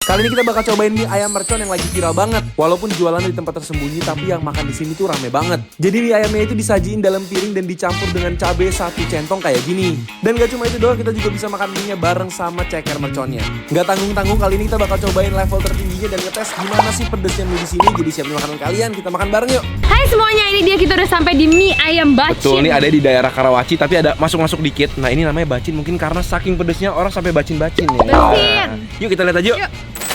Kali ini kita bakal cobain mie ayam mercon yang lagi viral banget. Walaupun jualannya di tempat tersembunyi, tapi yang makan di sini tuh rame banget. Jadi mie ayamnya itu disajiin dalam piring dan dicampur dengan cabai 1 centong kayak gini. Dan gak cuma itu doang, kita juga bisa makan mie-nya bareng sama ceker merconnya. Gak tanggung-tanggung, kali ini kita bakal cobain level tertingginya dan ngetes gimana sih pedesnya mie di sini. Jadi siapin makanan kalian, kita makan bareng yuk. Hai semuanya, ini dia kita udah sampai di mie ayam bacin. Betul, ini ada di daerah Karawaci, tapi ada masuk-masuk dikit. Nah ini namanya bacin, mungkin karena saking pedesnya orang sampai bacin-bacin ya. Bacin. Yuk kita lihat aja yuk.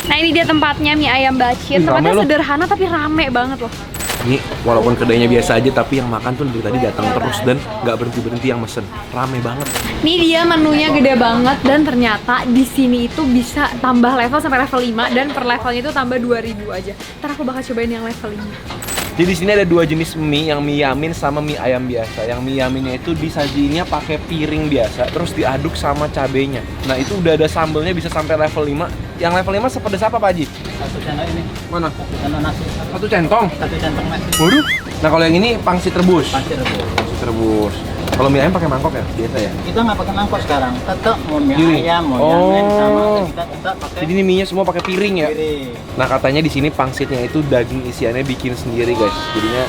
Nah ini dia tempatnya mie ayam bacin. Tempatnya sederhana tapi rame banget loh. Ini walaupun kedainya biasa aja, tapi yang makan tuh dari tadi datang terus dan nggak berhenti yang mesen. Rame banget. Nih dia menunya gede banget dan ternyata di sini itu bisa tambah level sampai level 5 dan per levelnya itu tambah 2000 aja. Ntar aku bakal cobain yang level 5. Jadi di sini ada 2 jenis mie, yang mie yamin sama mie ayam biasa. Yang mie yaminnya itu disajiinnya pakai piring biasa, terus diaduk sama cabenya. Nah itu udah ada sambelnya, bisa sampai level 5. Yang level 5 sepedes apa Pak Haji? 1 centong ini. Mana? 1 centong nasi. 1 centong? 1 centong nasi. Waduh. Nah kalau yang ini pangsit rebus. Pasti rebus. Pangsit rebus. Kalau mie ayam pakai mangkok ya? Biasa ya? Kita nggak pakai mangkok sekarang. Tetap mau mie Gini? ayam, mau Oh. yang sama kita pakai Jadi ini mie-nya semua pakai piring ya? piring. Nah katanya di sini pangsitnya itu daging isiannya bikin sendiri guys. Jadinya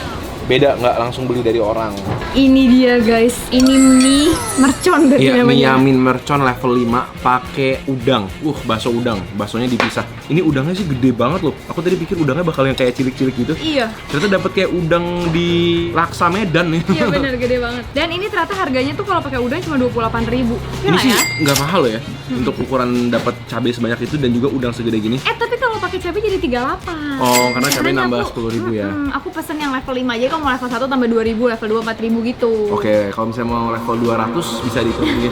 beda, nggak langsung beli dari orang. Ini dia guys, ini mie mercon dari Iya, mie namanya. yamin mercon level 5 pakai udang. Bakso udang. Baksonya dipisah. Ini udangnya sih gede banget loh. Aku tadi pikir udangnya bakal yang kayak cilik-cilik gitu. Iya. Ternyata dapat kayak udang di Laksa Medan nih. Iya benar gede banget. Dan ini ternyata harganya tuh kalau pakai udang cuma 28.000. Ini Iya sih ya? nggak mahal loh ya. Untuk ukuran dapat cabai sebanyak itu dan juga udang segede gini. Tapi kalau pakai cabai jadi 38. Oh, karena cabai Makanya nambah aku- 10.000 ya. Aku pesen yang level 5 aja, kalau mau level 1 tambah 2000, level 2 4000 gitu. Oke, kalau misalnya mau level 200 bisa dihitungin.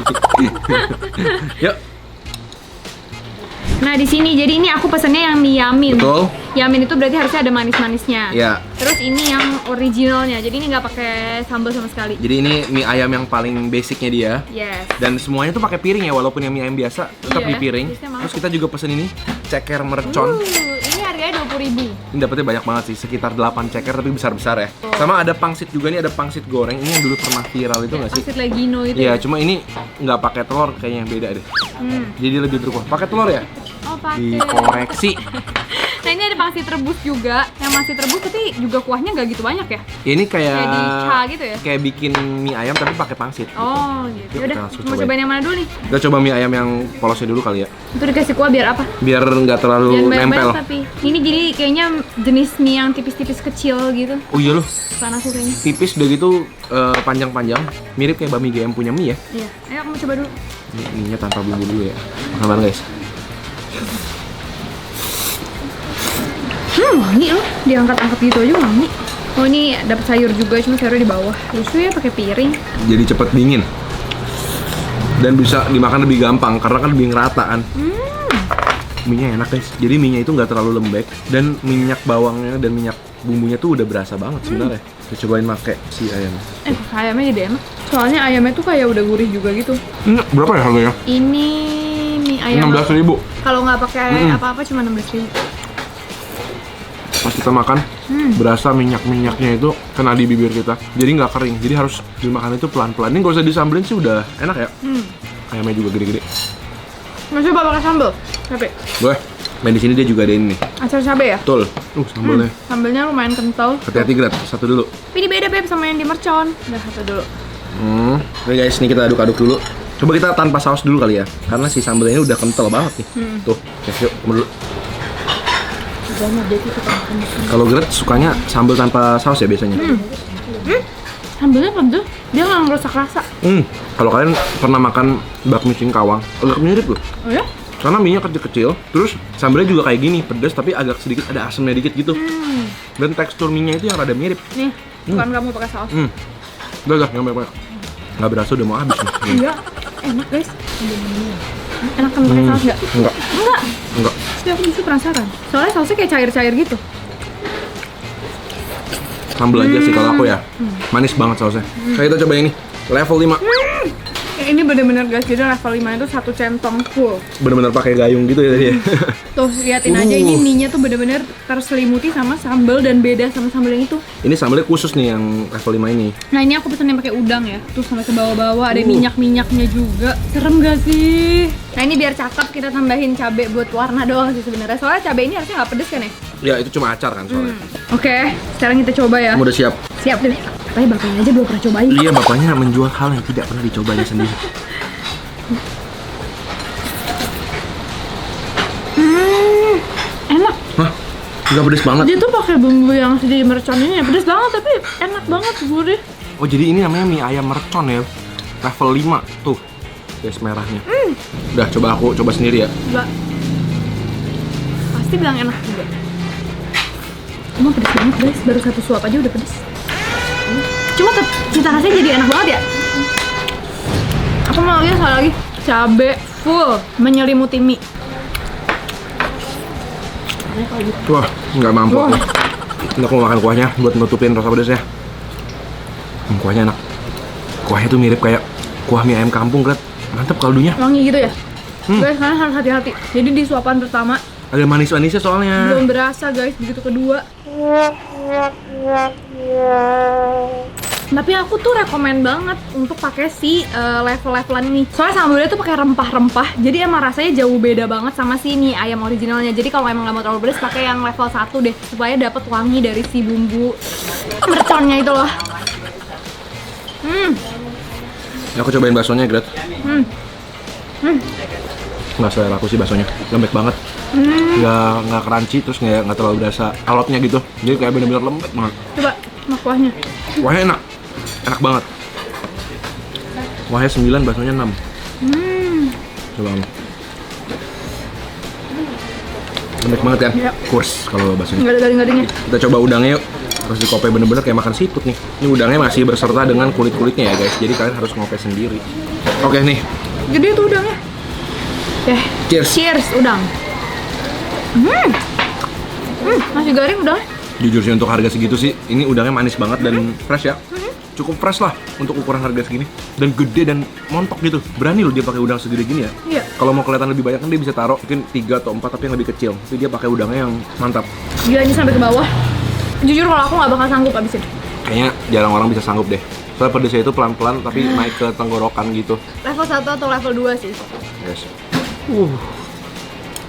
Yuk. Nah di sini jadi ini aku pesennya yang mie yamin. Betul. Yamin itu berarti harusnya ada manis-manisnya. Ya. Terus ini yang originalnya. Jadi ini nggak pakai sambal sama sekali. Jadi ini mie ayam yang paling basicnya dia. Yes. Dan semuanya tuh pakai piring ya, walaupun yang mie ayam biasa tetap Iya, di piring. biasanya mau. Terus kita juga pesen ini ceker mercon. Ini harganya 20.000. Ini dapetnya banyak banget sih, sekitar 8 ceker tapi besar-besar ya. Sama ada pangsit juga nih, ada pangsit goreng. Ini yang dulu pernah viral itu nggak sih? Pangsit Legino itu. Iya, cuma ini nggak pakai telur, kayaknya yang beda deh. Jadi lebih berkuah. Pakai telur ya? Oh pakai. Dikoreksi. Nah ini ada pangsit rebus juga. Yang pangsit rebus tapi juga kuahnya nggak gitu banyak ya? Ini kayak Kayak di cha gitu ya? Kayak bikin mie ayam tapi pakai pangsit. Oh gitu. Yuk, Udah, kita langsung mau cobain. cobain yang mana dulu nih? Kita coba mie ayam yang polosnya dulu kali ya. Itu dikasih kuah biar apa? Biar nggak terlalu Jangan nempel. banyak-banyak tapi. Ini jadi kayaknya jenis mie yang tipis-tipis kecil gitu. Oh iya loh, Sana aku kayaknya. tipis udah gitu panjang-panjang. Mirip kayak bami GM punya mie ya. Iya. Ayo aku mau coba dulu. Ini mie-nya tanpa bumbu dulu ya. Makan bareng guys. Wangi loh. Diangkat-angkat gitu aja wangi. Oh ini dapat sayur juga, cuma sayurnya di bawah. Lucu ya pakai piring. Jadi cepet dingin. Dan bisa dimakan lebih gampang karena kan lebih ngerata kan. Mie-nya enak guys. Jadi mie-nya itu nggak terlalu lembek dan minyak bawangnya dan minyak bumbunya tuh udah berasa banget sebenarnya. Kita cobain pakai si ayam. Ayamnya jadi enak. Soalnya ayamnya tuh kayak udah gurih juga gitu. Berapa ya harganya? Ini mie ayam. 16.000. Kalau nggak pakai apa-apa cuma 16.000. Pas kita makan, berasa minyak-minyaknya itu kena di bibir kita. Jadi nggak kering. Jadi harus dimakan itu pelan-pelan. Ini nggak usah disambelin sih udah enak ya. Ayamnya juga gede-gede. Mau coba pakai sambal? Cabe. Boleh. Main di sini dia juga ada ini nih. Acar cabe ya? Betul. Sambelnya. Sambelnya lumayan kental. Hati-hati Grat, satu dulu. Tapi ini beda Beb sama yang di mercon. Udah satu dulu. Oke guys, ini kita aduk-aduk dulu. Coba kita tanpa saus dulu kali ya. Karena si sambelnya ini udah kental banget nih. Tuh, yuk, kamu dulu. Kalau Gret sukanya sambal tanpa saus ya biasanya? Sambelnya pedes. Dia nggak ngerusak rasa. Kalau kalian pernah makan bakmi singkawang, agak mirip loh. Oh ya? Karena minyak kecil-kecil, terus sambalnya juga kayak gini, pedas tapi agak sedikit ada asamnya dikit gitu. Dan tekstur mie-nya itu yang rada mirip. Nih, bukan kamu pakai saus. Udah, yang banyak-banyak. Nggak berasa udah mau habis nih. Enggak, enak guys. Enak kan pakai saus nggak? Enggak. Enggak. Tapi aku justru penasaran. Soalnya sausnya kayak cair-cair gitu. Sambal aja sih kalau aku ya. Manis banget sausnya. Kayak kita coba ini, level 5. Ini bener-bener guys, jadi level 5 itu satu centong full. Bener-bener pakai gayung gitu ya tadi ya. Tuh, liatin aja ini mie-nya tuh bener-bener terselimuti sama sambal dan beda sama sambal yang itu. Ini sambalnya khusus nih yang level 5 ini. Nah, ini aku pesen yang pakai udang ya. Tuh sampai ke bawah-bawah, ada minyak-minyaknya juga. Serem gak sih? Nah, ini biar cakep kita tambahin cabai buat warna doang sih sebenarnya. Soalnya cabai ini harusnya nggak pedes kan ya? Ya itu cuma acar kan soalnya. Oke, sekarang kita coba ya. Kamu udah siap? Siap deh. Tapi bapaknya aja belum pernah cobain. Iya, bapaknya menjual hal yang tidak pernah dicobanya sendiri. Enak. Hah? Nggak pedes banget? Dia tuh pakai bumbu yang si mercon ini ya. Pedes banget tapi enak banget, gurih. Oh jadi ini namanya mie ayam mercon ya? Level 5 tuh guys merahnya. Udah aku coba sendiri ya. Coba. Pasti bilang enak juga. Emang pedes banget guys, baru satu suap aja udah pedes. Cuma cita rasanya jadi enak banget ya. Aku mau lagi sekali lagi. Cabe full menyelimuti mie. Wah nggak mampu. Wah. Ini aku mau makan kuahnya buat nutupin rasa pedesnya. Kuahnya enak. Kuahnya tuh mirip kayak kuah mie ayam kampung, Gret. Mantep kaldunya. Wangi gitu ya. Guys, kalian harus hati-hati. Jadi di suapan pertama Ada manis-manisnya soalnya. belum berasa guys, begitu kedua. Tapi aku tuh rekomen banget untuk pakai si level-levelan ini. Soalnya sambalnya tuh pakai rempah-rempah. Jadi emang rasanya jauh beda banget sama si mie ayam originalnya. Jadi kalau emang nggak mau terlalu pedas, pakai yang level 1 deh supaya dapat wangi dari si bumbu merconnya itu loh. Aku cobain baksonya, Gret. Nggak selera aku sih baksonya. Lembek banget. Nggak crunchy, terus nggak terlalu berasa alotnya gitu. Jadi kayak bener-bener lembek banget. Coba sama kuahnya. Kuahnya enak. Enak banget. Kuahnya 9, baksonya 6. Coba kamu. Lembek banget kan? Iya. Kurs kalau baksonya. Nggak ada garing-garingnya. Kita coba udangnya yuk. Terus dikope bener-bener kayak makan seafood nih. Ini udangnya masih berserta dengan kulit-kulitnya ya guys. Jadi kalian harus ngope sendiri. Oke nih. Jadi itu udangnya. Cheers. Cheers udang. Masih garing udangnya. Jujur sih untuk harga segitu sih, ini udangnya manis banget dan fresh ya. Cukup fresh lah untuk ukuran harga segini. Dan gede dan montok gitu. Berani loh dia pakai udang segede gini ya. Iya. Kalau mau kelihatan lebih banyak kan dia bisa taruh mungkin 3 atau 4 tapi yang lebih kecil. Tapi dia pakai udangnya yang mantap. Gila ini sampai ke bawah. Jujur kalau aku nggak bakal sanggup abisin. Kayaknya jarang orang bisa sanggup deh. Soalnya pedesnya itu pelan-pelan tapi naik ke tenggorokan gitu. Level 1 atau level 2 sih. Guys.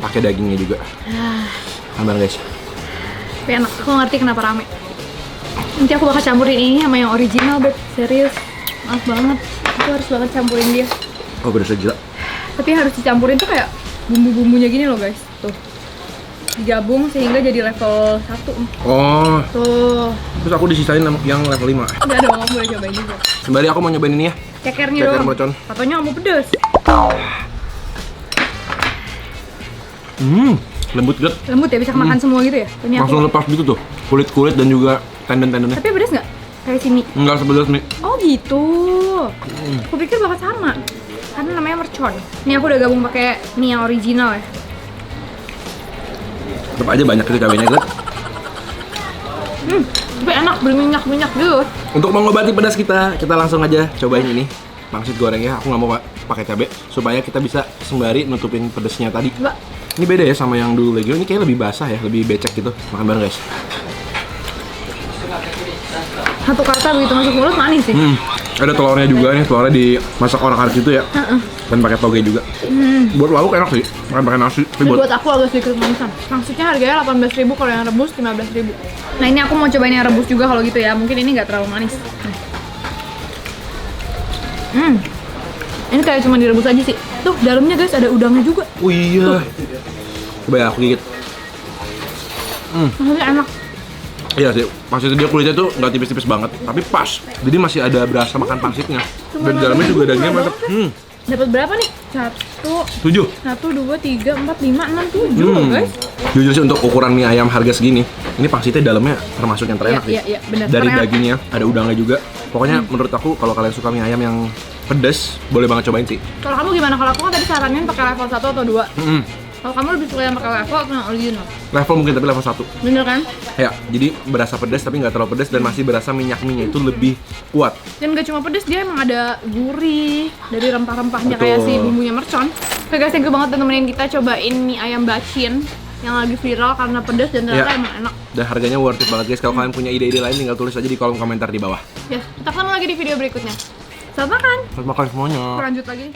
Pakai dagingnya juga. Sabar guys. Tapi enak, aku ngerti kenapa rame. Nanti aku bakal campurin ini sama yang original, Beb. Serius. Maaf banget. Aku harus banget campurin dia. Oh pedesnya gila. Tapi harus dicampurin tuh kayak bumbu-bumbunya gini loh, guys. Tuh. Digabung sehingga jadi level 1. Oh. Tuh. Terus aku disisain yang level 5. Udah dong, aku boleh cobain juga. Sembari aku mau nyobain ini ya. Cekernya Ceker doang. mercon. Katanya nggak mau pedes. Lembut banget. Lembut ya, bisa makan semua gitu ya? Ini Langsung aku. lepas gitu tuh. Kulit-kulit dan juga tenden-tendennya. Tapi pedes nggak? Kayak sini. Enggak sepedas nih. Oh gitu. Aku pikir bakal sama. Karena namanya mercon. Ini aku udah gabung pakai mie yang original ya. Tetap aja banyak itu cabenya, Gret. Tapi enak, berminyak-minyak gitu. Untuk mengobati pedas kita langsung aja cobain ini. Pangsit gorengnya aku nggak mau pakai cabai supaya kita bisa sembari nutupin pedesnya tadi. Coba. Ini beda ya sama yang dulu Legio. Ini kayak lebih basah ya, lebih becek gitu. Makan bareng guys. Satu kata begitu masuk mulut manis sih. Ada telurnya juga nih, telurnya dimasak orak-arik gitu ya. Dan pakai toge juga. Buat lauk enak sih, makan pakai nasi. Tapi Tapi buat aku agak sedikit manisan. Maksudnya harganya 18.000, kalau yang rebus 15.000. Nah ini aku mau cobain yang rebus juga kalau gitu ya. Mungkin ini nggak terlalu manis. Ini kayak cuma direbus aja sih. Tuh dalamnya guys ada udangnya juga. Oh iya. Coba ya aku gigit. Maksudnya enak. Iya sih, pangsitnya dia kulitnya tuh nggak tipis-tipis banget, tapi pas. Jadi masih ada berasa makan pangsitnya. Dan dalamnya juga dagingnya mantap. Dapat berapa nih? 1, 7. 2, 3, 4, 5, 6, 7 loh guys. Jujur sih untuk ukuran mie ayam harga segini, ini pangsitnya dalamnya termasuk yang terenak sih. Iya, benar. Dari Terenak. dagingnya, ada udangnya juga. Pokoknya menurut aku kalau kalian suka mie ayam yang pedas, boleh banget cobain sih. Kalau kamu gimana? Kalau aku kan tadi saranin pakai level 1 atau 2. Kalau kamu lebih suka yang pakai level atau yang original? Level mungkin tapi level 1. Bener kan? Ya, jadi berasa pedas tapi nggak terlalu pedas dan masih berasa minyak-minya itu lebih kuat. Dan gak cuma pedes, dia emang ada gurih dari rempah-rempahnya Betul. kayak si bumbunya mercon. Oke guys, thank you banget udah temenin kita cobain mie ayam bacin yang lagi viral karena pedas dan ternyata Iya. emang enak. Dan harganya worth it banget guys. Kalau kalian punya ide-ide lain tinggal tulis aja di kolom komentar di bawah. Ya, kita ketemu lagi di video berikutnya. Selamat makan. Selamat makan semuanya. Lanjut lagi.